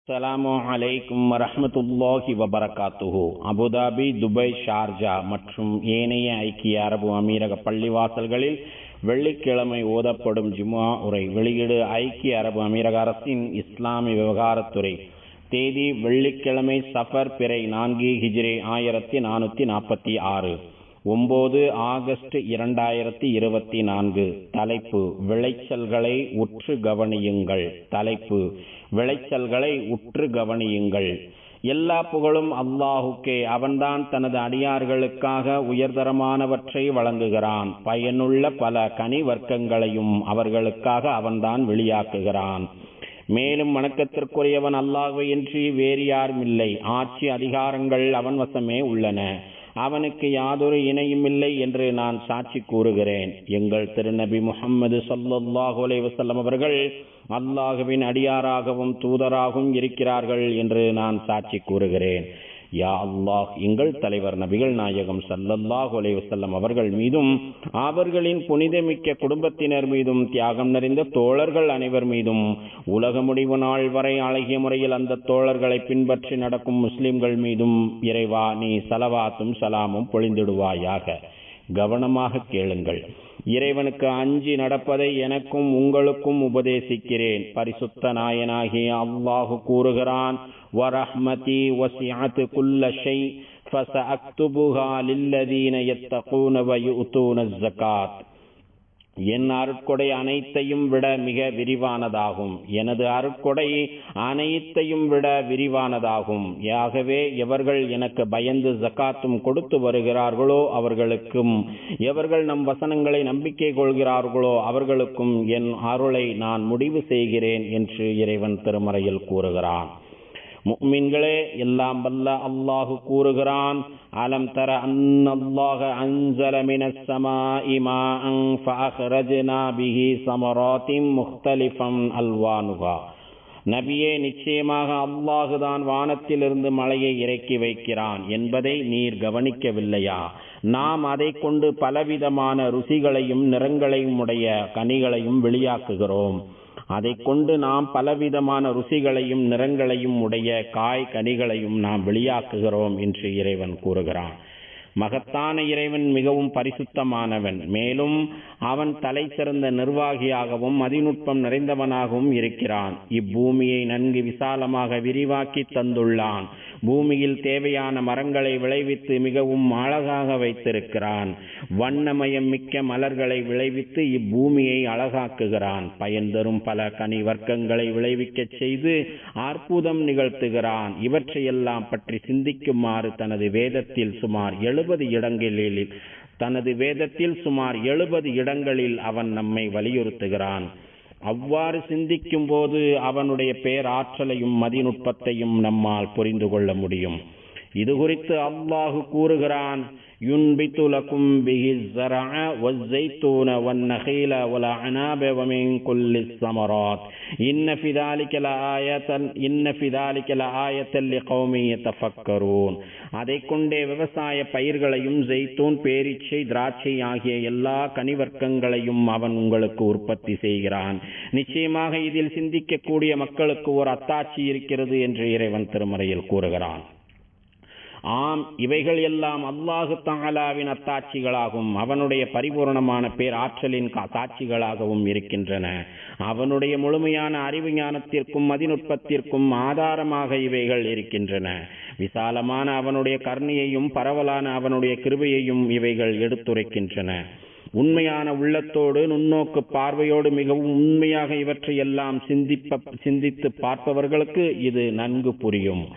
அஸ்ஸலாமு அலைக்கும் வரஹ்மத்துல்லாஹி வபரகாத்துஹு. அபுதாபி, துபை, ஷார்ஜா மற்றும் ஏனைய ஐக்கிய அரபு அமீரக பள்ளிவாசல்களில் வெள்ளிக்கிழமை ஓதப்படும் ஜும்ஆ உரை. வெளியீடு ஐக்கிய அரபு அமீரக அரசின் இஸ்லாமிய விவகாரத்துறை. தேதி வெள்ளிக்கிழமை, சஃபர் பிறை 4 ஹிஜ்ரி 1446, 9 ஆகஸ்ட் 2024. தலைப்பு: விளைச்சல்களை உற்று கவனியுங்கள். தலைப்பு: விளைச்சல்களை உற்று கவனியுங்கள். எல்லா புகழும் அல்லாஹுக்கே. அவன்தான் தனது அடியார்களுக்காக உயர்தரமானவற்றை வழங்குகிறான். பயனுள்ள பல கனி வர்க்கங்களையும் அவர்களுக்காக அவன்தான் வெளியாக்குகிறான். மேலும் வணக்கத்திற்குரியவன் அல்லாஹ்வையன்றி வேறு யாரும் இல்லை. ஆட்சி அதிகாரங்கள் அவன் வசமே உள்ளன. அவனுக்கு யாதொரு இணையும் இல்லை என்று நான் சாட்சி கூறுகிறேன். எங்கள் திருநபி முஹம்மது ஸல்லல்லாஹு அலைஹி வஸல்லம் அவர்கள் அல்லாஹ்வின் அடியாராகவும் தூதராகவும் இருக்கிறார்கள் என்று நான் சாட்சி கூறுகிறேன். யா அல்லாஹ், எங்கள் தலைவர் நபிகள் நாயகம் ஸல்லல்லாஹு அலைஹி வஸல்லம் அவர்கள் மீதும் அவர்களின் புனிதமிக்க குடும்பத்தினர் மீதும் தியாகம் நிறைந்த தோழர்கள் அனைவர் மீதும் உலக முடிவு நாள் வரை அழகிய முறையில் அந்த தோழர்களை பின்பற்றி நடக்கும் முஸ்லிம்கள் மீதும் இறைவா நீ ஸலவாத்தும் ஸலாமும் பொழிந்திடுவாயாக. கவனமாக கேளுங்கள். இறைவனுக்கு அஞ்சி நடப்பதை எனக்கும் உங்களுக்கும் உபதேசிக்கிறேன். பரிசுத்த நாயனாகிய அல்லாஹு கூறுகிறான்: வரஹ்மதி வஸிஅத் குல்ல ஷை ஃபஸஅக்துபுஹா லில்லதீன யத்தகூன வயுத்தூன ஸகாத். என் அருட்கொடை அனைத்தையும் விட மிக விரிவானதாகும். எனது அருட்கொடை அனைத்தையும் விட விரிவானதாகும். ஆகவே எவர்கள் எனக்கு பயந்து ஜகாத்தும் கொடுத்து வருகிறார்களோ அவர்களுக்கும், எவர்கள் நம் வசனங்களை நம்பிக்கை கொள்கிறார்களோ அவர்களுக்கும் என் அருளை நான் முடிவு செய்கிறேன் என்று இறைவன் திருமறையில் கூறுகிறான். முஃமின்களே, எல்லாம் வல்ல அல்லாஹு கூறுகிறான்: அலம் தர அன்னல்லாஹ அன்ஸல மினஸ் ஸமாஇ மாஅன் ஃபஅக்ரஜ்னா பிஹி ஸமராத்தின் முக்தலிஃபன் அல்வானுஹா. நபியே, நிச்சயமாக அல்லாஹுதான் வானத்திலிருந்து மழையை இறக்கி வைக்கிறான் என்பதை நீர் கவனிக்கவில்லையா? நாம் அதை கொண்டு பலவிதமான ருசிகளையும் நிறங்களையும் உடைய கனிகளையும் வெளியாக்குகிறோம். அதை கொண்டு நாம் பலவிதமான ருசிகளையும் நிறங்களையும் உடைய காய் கனிகளையும் நாம் வெளியாக்குகிறோம் என்று இறைவன் கூறுகிறான். மகத்தான இறைவன் மிகவும் பரிசுத்தமானவன். மேலும் அவன் தலை சிறந்த நிர்வாகியாகவும் மதிநுட்பம் நிறைந்தவனாகவும் இருக்கிறான். இப்பூமியை நன்கு விசாலமாக விரிவாக்கி தந்துள்ளான். பூமியில் தேவையான மரங்களை விளைவித்து மிகவும் அழகாக வைத்திருக்கிறான். வண்ணமயம் மிக்க மலர்களை விளைவித்து இப்பூமியை அழகாக்குகிறான். பயன் தரும் பல கனி வர்க்கங்களை விளைவிக்க செய்து அற்புதம் நிகழ்த்துகிறான். இவற்றையெல்லாம் பற்றி சிந்திக்குமாறு தனது வேதத்தில் சுமார் 70 இடங்களில் அவன் நம்மை வலியுறுத்துகிறான். அவ்வாறு சிந்திக்கும் போது அவனுடைய பேராற்றலையும் மதிநுட்பத்தையும் நம்மால் புரிந்து கொள்ள முடியும். இது குறித்து அல்லாஹு கூறுகிறான்: யுன்பித்து லகும் பிஹி ஸரஅ வஸ்ஸைத்தூன வன்னகீல வல்அனாப வமின் குல்லிஸ் ஸமராத் இன்ன ஃபீ ذلك லஆயத்தன் லிகௌமின் யதஃபக்கரூன். அதை கொண்டே விவசாய பயிர்களையும் ஜெய்தூன், பேரீச்சை, திராட்சை ஆகிய எல்லா கனிவர்க்கங்களையும் அவன் உங்களுக்கு உற்பத்தி செய்கிறான். நிச்சயமாக இதில் சிந்திக்கக்கூடிய மக்களுக்கு ஒரு அத்தாட்சி இருக்கிறது என்று இறைவன் திருமறையில் கூறுகிறான். ஆம், இவைகள் எல்லாம் அல்லாஹு தஆலாவின் அத்தாட்சிகளாகவும் அவனுடைய பரிபூர்ணமான பேராற்றலின் சாட்சிகளாகவும் இருக்கின்றன. அவனுடைய முழுமையான அறிவு ஞானத்திற்கும் மதிநுட்பத்திற்கும் ஆதாரமாக இவைகள் இருக்கின்றன. விசாலமான அவனுடைய கருணையையும் பரவலான அவனுடைய கிருபையையும் இவைகள் எடுத்துரைக்கின்றன. உண்மையான உள்ளத்தோடு நுண்ணோக்கு பார்வையோடு மிகவும் உண்மையாக இவற்றையெல்லாம் சிந்தித்து பார்ப்பவர்களுக்கு இது நன்கு புரியும்.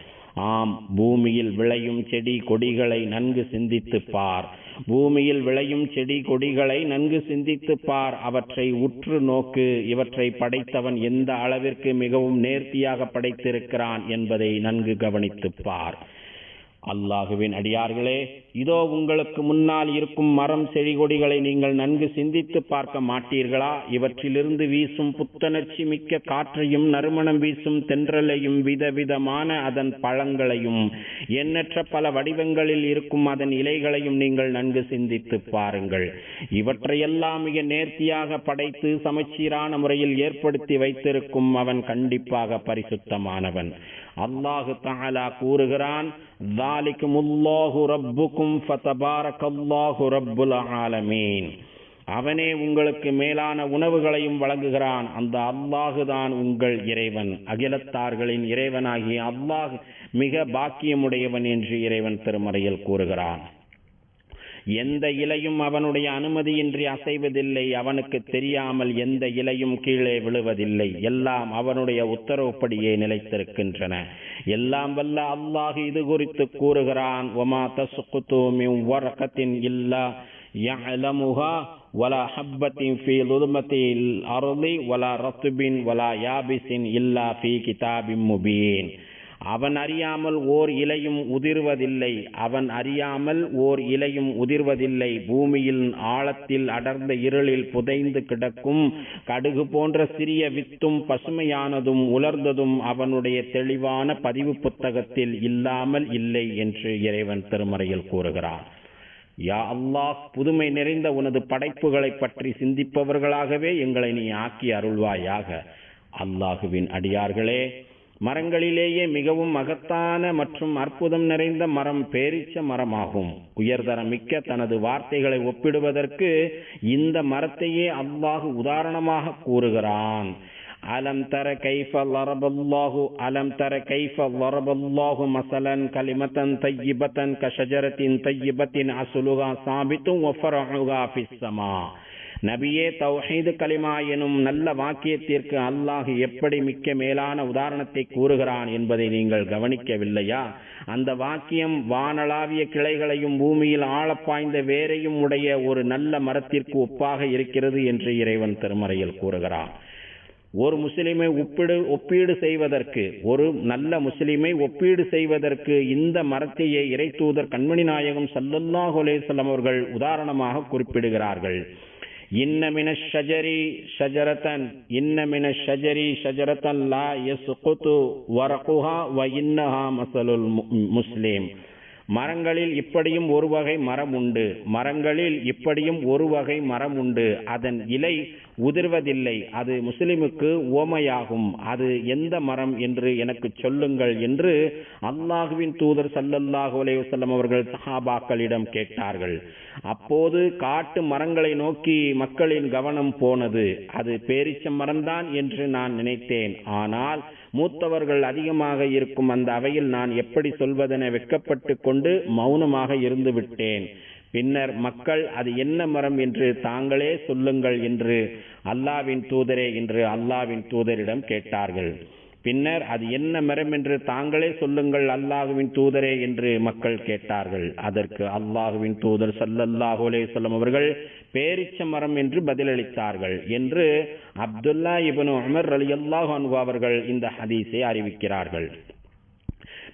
ஆம், பூமியில் விளையும் செடி கொடிகளை நன்கு சிந்தித்து பார். பூமியில் விளையும் செடி கொடிகளை நன்கு சிந்தித்து பார். அவற்றை உற்று நோக்கு. இவற்றை படைத்தவன் எந்த அளவிற்கு மிகவும் நேர்த்தியாக படைத்திருக்கிறான் என்பதை நன்கு கவனித்து பார். அல்லாஹுவின் அடியார்களே, இதோ உங்களுக்கு முன்னால் இருக்கும் மரம் செடி கொடிகளை நீங்கள் நன்கு சிந்தித்து பார்க்க மாட்டீர்களா? இவற்றிலிருந்து வீசும் புத்துணர்ச்சி மிக்க காற்றையும் நறுமணம் வீசும் தென்றலையும் விதவிதமான அதன் பழங்களையும் எண்ணற்ற பல வடிவங்களில் இருக்கும் அதன் இலைகளையும் நீங்கள் நன்கு சிந்தித்து பாருங்கள். இவற்றையெல்லாம் மிக நேர்த்தியாக படைத்து சமச்சீரான முறையில் ஏற்படுத்தி வைத்திருக்கும் அவன் கண்டிப்பாக பரிசுத்தமானவன். அல்லாஹு தஆலா கூறுகிறான், ذَلِكُمُ ரப்புக்கும் ஃபதபாரக்கல்லாஹு ரப்புல் ஆலமீன். அவனே உங்களுக்கு மேலான உணவுகளையும் வழங்குகிறான். அந்த அல்லாஹுதான் உங்கள் இறைவன், அகிலத்தார்களின் இறைவனாகிய அல்லாஹ் மிக பாக்கியமுடையவன் என்று இறைவன் திருமறையில் கூறுகிறான். எந்த இலையும் அவனுடைய அனுமதியின்றி அசைவதில்லை. அவனுக்கு தெரியாமல் எந்த இலையும் கீழே விழுவதில்லை. எல்லாம் அவனுடைய உத்தரவுப்படியே நிலைத்திருக்கின்றன. எல்லாம் வல்ல அல்லாஹ் இது குறித்து கூறுகிறான், வமா தஸ்குது மின் வர்கத்தின் இல்லா யஅலமுஹா வலா ஹப்பத்தின் ஃபீ லுதுமத்தில் அர்தி வலா ரத்பின் வலா யாபிசின் இல்லா ஃபீ கிதாபின் முபீன். அவன் அறியாமல் ஓர் இலையும் உதிர்வதில்லை. பூமியில் ஆழத்தில் அடர்ந்த இருளில் புதைந்து கிடக்கும் கடுகு போன்ற சிறிய வித்தும் பசுமையானதும் உலர்ந்ததும் அவனுடைய தெளிவான பதிவு புத்தகத்தில் இல்லாமல் இல்லை என்று இறைவன் திருமறையில் கூறுகிறார். யா அல்லாஹ், புதுமை நிறைந்த உனது படைப்புகளை பற்றி சிந்திப்பவர்களாகவே எங்களை நீ ஆக்கி அருள்வாயாக. அல்லாஹுவின் அடியார்களே, மரங்களிலேயே மிகவும் மகத்தான மற்றும் அற்புதம் நிறைந்த மரம் பேரீச்ச மரமாகும். உயர்தரம் மிக்க தனது வார்த்தைகளை ஒப்பிடுவதற்கு இந்த மரத்தையே அல்லாஹ் உதாரணமாக கூறுகிறான். அலம் தர கைஃப லரபல்லாஹு மஸலன் கலிமத்தன் தய்யிபத்தன் கஷஜரத்தின் தய்யிபத்தின் அஸ்லுஹா சாபித்தும் வ ஃபர்உஹா ஃபிஸ் ஸமா. நபியே, தௌஹீது கலிமா எனும் நல்ல வாக்கியத்திற்கு அல்லாஹ் எப்படி மிக்க மேலான உதாரணத்தை கூறுகிறான் என்பதை நீங்கள் கவனிக்கவில்லையா? அந்த வாக்கியம் வானளாவிய கிளைகளையும் பூமியில் ஆழப்பாய்ந்த வேரையும் உடைய ஒரு நல்ல மரத்திற்கு ஒப்பாக இருக்கிறது என்று இறைவன் திருமறையில் கூறுகிறான். ஒரு நல்ல முஸ்லிமை ஒப்பீடு செய்வதற்கு இந்த மரத்தையே இறைத்தூதர் கண்மணி நாயகம் ஸல்லல்லாஹு அலைஹி வஸல்லம் அவர்கள் உதாரணமாக குறிப்பிடுகிறார்கள். இன்ன மினஷ் ஷஜரி ஷஜரத்தன் லா யஸ்குது வரகுஹா வ இன்னஹா மஸலுல் முஸ்லிம். மரங்களில் இப்படியும் ஒரு வகை மரம் உண்டு. அதன் இலை உதிர்வதில்லை. அது முஸ்லிமுக்கு உவமையாகும். அது எந்த மரம் என்று எனக்கு சொல்லுங்கள் என்று அல்லாஹுவின் தூதர் ஸல்லல்லாஹு அலைஹி வஸல்லம் அவர்கள் சஹாபாக்களிடம் கேட்டார்கள். அப்போது காட்டு மரங்களை நோக்கி மக்களின் கவனம் போனது. அது பேரீச்ச மரம்தான் என்று நான் நினைத்தேன். ஆனால் மூத்தவர்கள் அதிகமாக இருக்கும் அந்த அவையில் நான் எப்படி சொல்வதென வெட்கப்பட்டு கொண்டு மௌனமாக இருந்து விட்டேன். பின்னர் மக்கள் அது என்ன மரம் என்று தாங்களே சொல்லுங்கள் என்று அல்லாஹ்வின் தூதரிடம் கேட்டார்கள். பின்னர் அது என்ன மரம் என்று தாங்களே சொல்லுங்கள் அல்லாஹ்வின் தூதரே என்று மக்கள் கேட்டார்கள். அதற்கு அல்லாஹ்வின் தூதர் ஸல்லல்லாஹு அலைஹி வஸல்லம் அவர்கள் பேரீச்ச மரம் என்று பதிலளித்தார்கள் என்று அப்துல்லா இப்னு உமர் ரலியல்லாஹு அன்ஹு அவர்கள் இந்த ஹதீஸை அறிவிக்கிறார்கள்.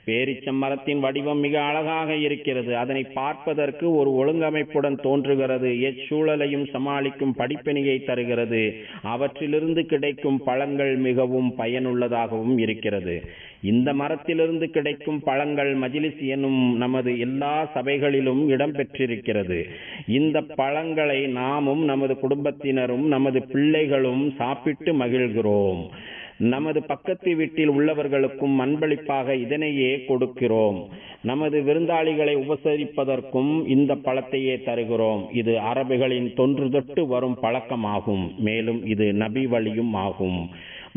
பேரீச்ச மரத்தின் வடிவம் மிக அழகாக இருக்கிறது. அதனை பார்ப்பதற்கு ஒரு ஒழுங்கமைப்புடன் தோன்றுகிறது. எச்சூழலையும் சமாளிக்கும் படிப்பினையை தருகிறது. அவற்றிலிருந்து கிடைக்கும் பழங்கள் மிகவும் பயனுள்ளதாகவும் இருக்கிறது. இந்த மரத்திலிருந்து கிடைக்கும் பழங்கள் மஜ்லிஸ் எனும் நமது எல்லா சபைகளிலும் இடம்பெற்றிருக்கிறது. இந்த பழங்களை நாமும் நமது குடும்பத்தினரும் நமது பிள்ளைகளும் சாப்பிட்டு மகிழ்கிறோம். நமது பக்கத்து வீட்டில் உள்ளவர்களுக்கும் அன்பளிப்பாக இதனையே கொடுக்கிறோம். நமது விருந்தாளிகளை உபசரிப்பதற்கும் இந்த பழத்தையே தருகிறோம். இது அரபுகளின் தொன்று தொட்டு வரும் பழக்கமாகும். மேலும் இது நபி வழியும் ஆகும்.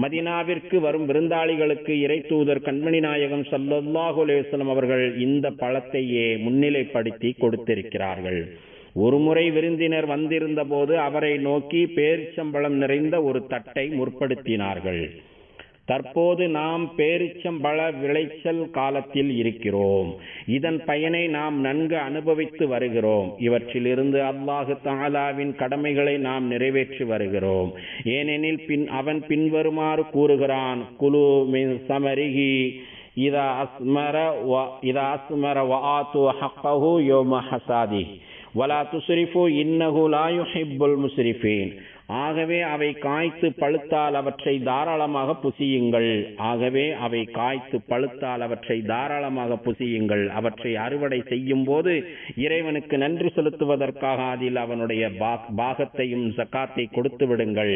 மதீனாவிற்கு வரும் விருந்தாளிகளுக்கு இறைத்தூதர் கண்மணி நாயகம் ஸல்லல்லாஹு அலைஹி வஸல்லம் அவர்கள் இந்த பழத்தையே முன்னிலைப்படுத்தி கொடுத்திருக்கிறார்கள். ஒருமுறை விருந்தினர் வந்திருந்த போது அவரை நோக்கி பேரிச்சம்பழம் நிறைந்த ஒரு தட்டை முற்படுத்தினார்கள். தற்போது நாம் பேரிச்சம்பழ விளைச்சல் காலத்தில் இருக்கிறோம். இதன் பயனை நாம் நன்கு அனுபவித்து வருகிறோம். இவற்றிலிருந்து அல்லாஹு தஆலாவின் கடமைகளை நாம் நிறைவேற்றி வருகிறோம். ஏனெனில் அவன் பின்வருமாறு கூறுகிறான், குலு மின் சமரிஹி இதா அஸ்மர வஆத்து ஹக்கஹு யௌம ஹஸாதிஹி வலா துஸ்ரிஃபு இன்னஹு லா யுஹிப்புல் முஸ்ரிஃபீன். ஆகவே அவை காய்த்து பழுத்தால் அவற்றை தாராளமாக புசியுங்கள். அவற்றை அறுவடை செய்யும் போது இறைவனுக்கு நன்றி செலுத்துவதற்காக அதில் அவனுடைய பாகத்தையும் ஜக்காத்தை கொடுத்து விடுங்கள்.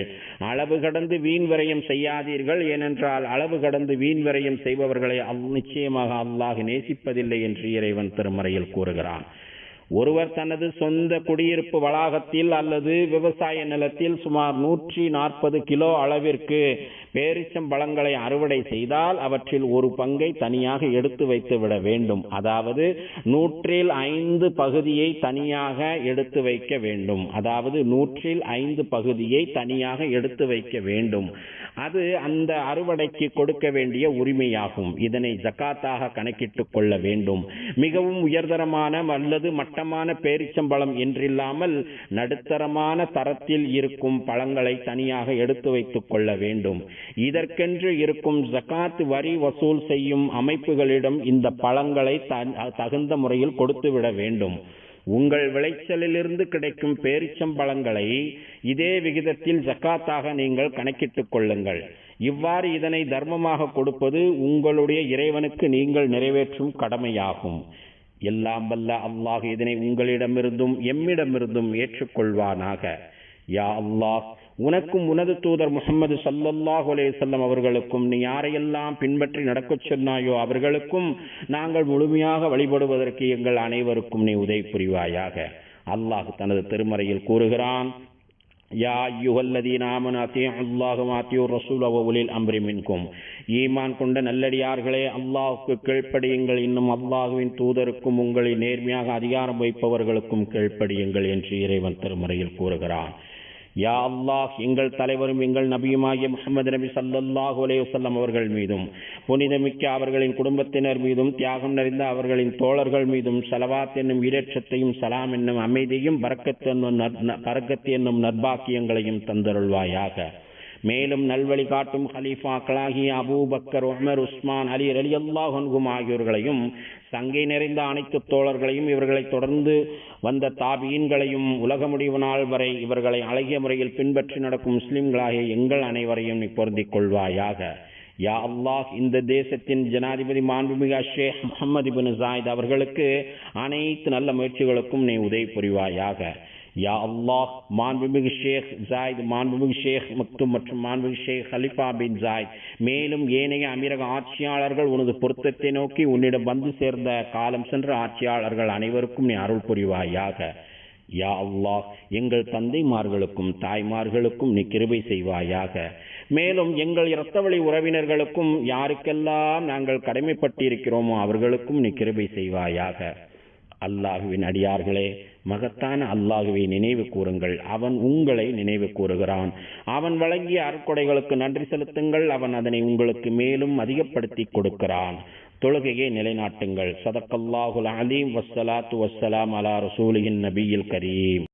அளவு கடந்து வீண் விரயம் செய்யாதீர்கள். ஏனென்றால் அளவு கடந்து வீண் விரயம் செய்பவர்களை நிச்சயமாக அல்லாஹ் நேசிப்பதில்லை என்று இறைவன் திருமறையில் கூறுகிறான். ஒருவர் தனது சொந்த குடியிருப்பு வளாகத்தில் அல்லது விவசாய நிலத்தில் சுமார் 140 கிலோ அளவிற்கு பேரிச்சம்பழங்களை அறுவடை செய்தால் அவற்றில் ஒரு பங்கை தனியாக எடுத்து வைத்து விட வேண்டும். அதாவது 100 பகுதியை தனியாக எடுத்து வைக்க வேண்டும். அது அந்த அறுவடைக்கு கொடுக்க வேண்டிய உரிமையாகும். இதனை ஜக்காத்தாக கணக்கிட்டுக் கொள்ள வேண்டும். மிகவும் உயர்தரமான அல்லது மட்டமான பேரிச்சம்பழம் என்றில்லாமல் நடுத்தரமான தரத்தில் இருக்கும் பழங்களை தனியாக எடுத்து வைத்துக் கொள்ள வேண்டும். இதற்கென்று இருக்கும் ஜக்காத் வரி வசூல் செய்யும் அமைப்புகளிடம் இந்த பழங்களை தகுந்த முறையில் கொடுத்துவிட வேண்டும். உங்கள் விளைச்சலிலிருந்து கிடைக்கும் பேரிச்சம்பழங்களை இதே விகிதத்தில் ஜக்காத்தாக நீங்கள் கணக்கிட்டுக் கொள்ளுங்கள். இவ்வாறு இதனை தர்மமாக கொடுப்பது உங்களுடைய இறைவனுக்கு நீங்கள் நிறைவேற்றும் கடமையாகும். எல்லாம் வல்ல அல்லாஹ் இதனை உங்களிடமிருந்தும் எம்மிடமிருந்தும் ஏற்றுக்கொள்வானாக. யா அல்லாஹ், உனக்கும் உனது தூதர் முஹம்மது ஸல்லல்லாஹு அலைஹி வஸல்லம் அவர்களுக்கும் நீ யாரையெல்லாம் பின்பற்றி நடக்கச் சொன்னாயோ அவர்களுக்கும் நாங்கள் முழுமையாக வழிபடுவதற்கு எங்கள் அனைவருக்கும் நீ உதவி புரிவாயாக. அல்லாஹ் தனது திருமறையில் கூறுகிறான், யா அய்யுஹல்லதீன ஆமனு அத்தீஉல்லாஹ வ அத்தீஉர் ரசூல வ உலில் அம்ரி மின்கும். ஈமான் கொண்ட நல்லடியார்களே, அல்லாஹ்வுக்கு கீழ்ப்படியுங்கள், இன்னும் அல்லாஹ்வின் தூதருக்கும் உங்களில் நேர்மையாக அதிகாரம் வைப்பவர்களுக்கும் கீழ்ப்படியுங்கள் என்று இறைவன் திருமறையில் கூறுகிறான். யா அல்லாஹ், எங்கள் தலைவரும் எங்கள் நபியுமாகிய முஹம்மது நபி ஸல்லல்லாஹு அலைஹி வஸல்லம் அவர்கள் மீதும் புனிதமிக்க அவர்களின் குடும்பத்தினர் மீதும் தியாகம் நிறைந்த அவர்களின் தோழர்கள் மீதும் ஸலவாத் என்னும் ஈரேற்றத்தையும் சலாம் என்னும் அமைதியும் பரக்கத் என்னும் நற்பாக்கியங்களையும் தந்தருள்வாயாக. மேலும் நல்வழி காட்டும் ஹலீஃபாக்களாகிய அபூபக்கர், உமர், உஸ்மான், அலி ரலியல்லாஹு அன்ஹும் ஆகியோர்களையும் சங்கை நிறைந்த அனைத்து தோழர்களையும் இவர்களை தொடர்ந்து வந்த தாபீன்களையும் உலக முடிவு நாள் வரை இவர்களை அழகிய முறையில் பின்பற்றி நடக்கும் முஸ்லிம்களாகிய எங்கள் அனைவரையும் நீ பொருந்திக் கொள்வாயாக. யா அல்லாஹ், இந்த தேசத்தின் ஜனாதிபதி மாண்புமிகு ஷேக் முஹம்மது இப்னு ஜாயித் அவர்களுக்கு அனைத்து நல்ல முயற்சிகளுக்கும் நீ உதவி புரிவாயாக. யா அல்லாஹ், மாண்புமிகு ஷேக் ஜாயித், மாண்புமிகு ஷேக் மக்தும் மற்றும் மாண்புமிகு ஷேக் ஹலிஃபா பின் ஜாயித் மேலும் ஏனைய அமீரக ஆட்சியாளர்கள் உனது பொருத்தத்தை நோக்கி உன்னிடம் வந்து சேர்ந்த காலம் சென்ற ஆட்சியாளர்கள் அனைவருக்கும் நீ அருள் புரிவாயாக. யா அல்லாஹ், எங்கள் தந்தைமார்களுக்கும் தாய்மார்களுக்கும் நீ கிருபை செய்வாயாக. மேலும் எங்கள் இரத்த வழி உறவினர்களுக்கும் யாருக்கெல்லாம் நாங்கள் கடமைப்பட்டிருக்கிறோமோ அவர்களுக்கும் நீ கிருபை செய்வாயாக. அல்லாஹுவின் அடியார்களே, மகத்தான அல்லாஹுவை நினைவு கூறுங்கள். அவன் உங்களை நினைவு கூறுகிறான். அவன் வழங்கிய அருட்கொடைகளுக்கு நன்றி செலுத்துங்கள். அவன் அதனை உங்களுக்கு மேலும் அதிகப்படுத்தி கொடுக்கிறான். தொழுகையை நிலைநாட்டுங்கள். ஸதக்கல்லாஹுல் அலீம். வஸ்ஸலாத்து வஸ்ஸலாம் அலா ரசூலின் நபியில் கரீம்.